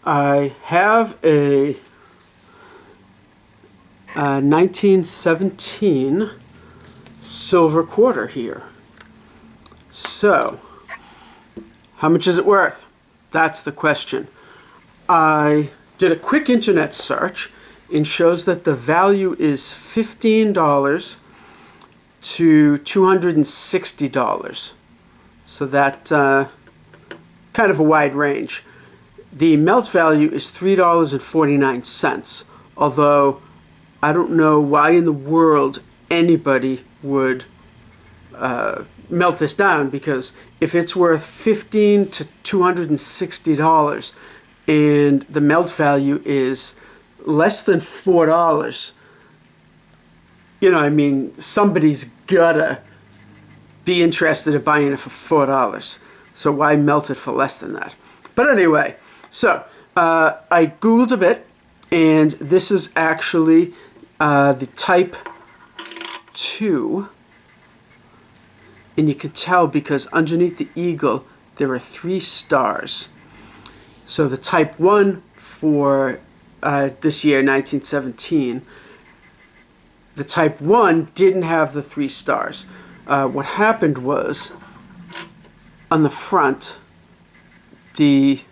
I have a 1917 silver quarter here. So, how much is it worth? That's the question. I did a quick internet search and shows that the value is $15 to $260. So that kind of a wide range. The melt value is $3.49, although I don't know why in the world anybody would melt this down, because if it's worth $15 to $260 and the melt value is less than $4, you know, I mean, somebody's gotta be interested in buying it for $4. So why melt it for less than that? But anyway, so I Googled a bit, and this is actually the Type 2. And you can tell because underneath the eagle, there are 3 stars. So the Type 1 for this year, 1917, the Type 1 didn't have the 3 stars. What happened was, on the front, the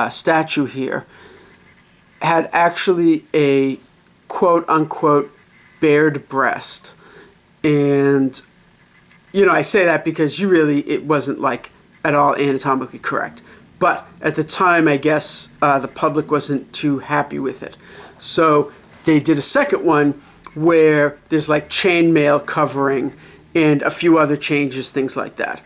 statue here had actually a quote-unquote bared breast. And, you know, I say that because it wasn't like at all anatomically correct. But at the time, I guess the public wasn't too happy with it. So they did a second one where there's like chainmail covering and a few other changes, things like that.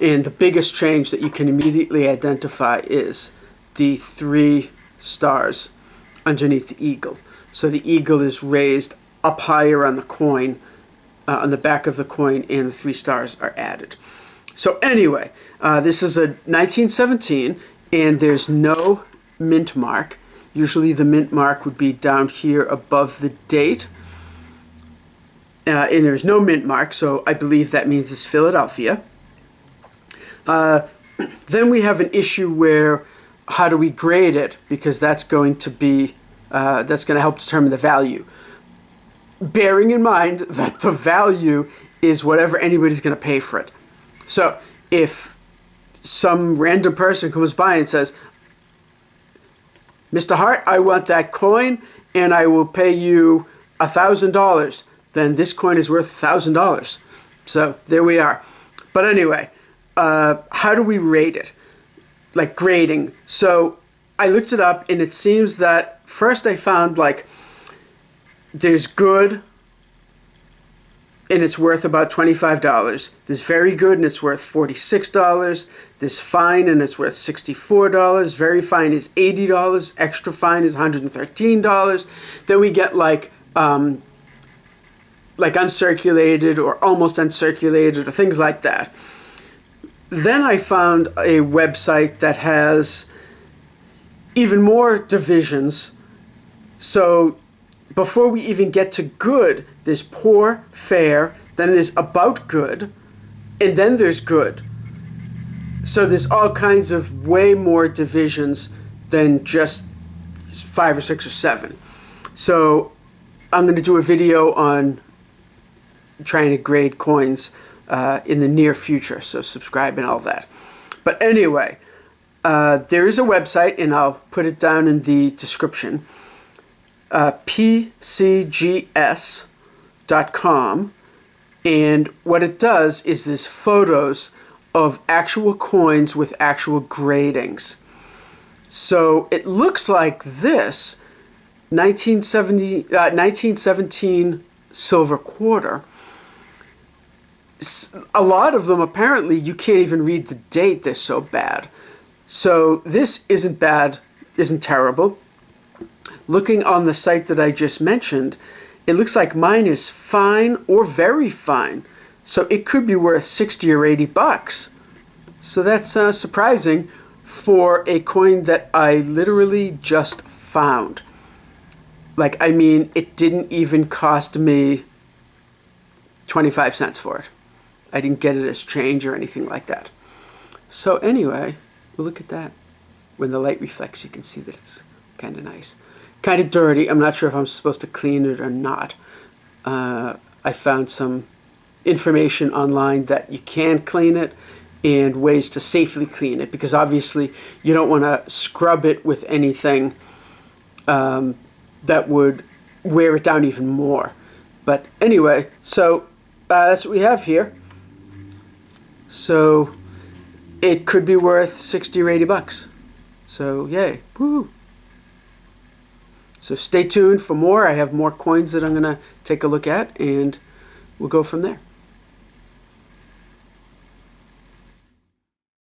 And the biggest change that you can immediately identify is the 3 stars underneath the eagle. So the eagle is raised up higher on the coin, on the back of the coin, and the 3 stars are added. So anyway, this is a 1917, and there's no mint mark. Usually the mint mark would be down here above the date. And there's no mint mark, so I believe that means it's Philadelphia. Then we have an issue where, how do we grade it? Because that's going to be, that's going to help determine the value. Bearing in mind that the value is whatever anybody's going to pay for it. So if some random person comes by and says, Mr. Hart, I want that coin and I will pay you $1,000, then this coin is worth $1,000. So there we are. But anyway, how do we rate it? Like grading. So I looked it up, and it seems that first I found like there's good and it's worth about $25. There's very good and it's worth $46. There's fine and it's worth $64. Very fine is $80. Extra fine is $113. Then we get like uncirculated or almost uncirculated or things like that. Then I found a website that has even more divisions. So before we even get to good, there's poor, fair, then there's about good, and then there's good. So there's all kinds of way more divisions than just 5 or 6 or 7. So I'm going to do a video on trying to grade coins in the near future, so subscribe and all that. But anyway, there is a website, and I'll put it down in the description, pcgs.com, and what it does is there's photos of actual coins with actual gradings. So it looks like this 1917 silver quarter. A lot of them, apparently, you can't even read the date. They're so bad. So this isn't bad, isn't terrible. Looking on the site that I just mentioned, it looks like mine is fine or very fine. So it could be worth 60 or 80 bucks. So that's surprising for a coin that I literally just found. Like, I mean, it didn't even cost me 25 cents for it. I didn't get it as change or anything like that. So anyway, we'll look at that. when the light reflects, you can see that it's kind of nice. Kind of dirty. I'm not sure if I'm supposed to clean it or not. I found some information online that you can clean it and ways to safely clean it, because obviously you don't want to scrub it with anything that would wear it down even more. But anyway, so that's what we have here. So it could be worth 60 or 80 bucks. So yay. Woo. So stay tuned for more. I have more coins that I'm going to take a look at, and we'll go from there.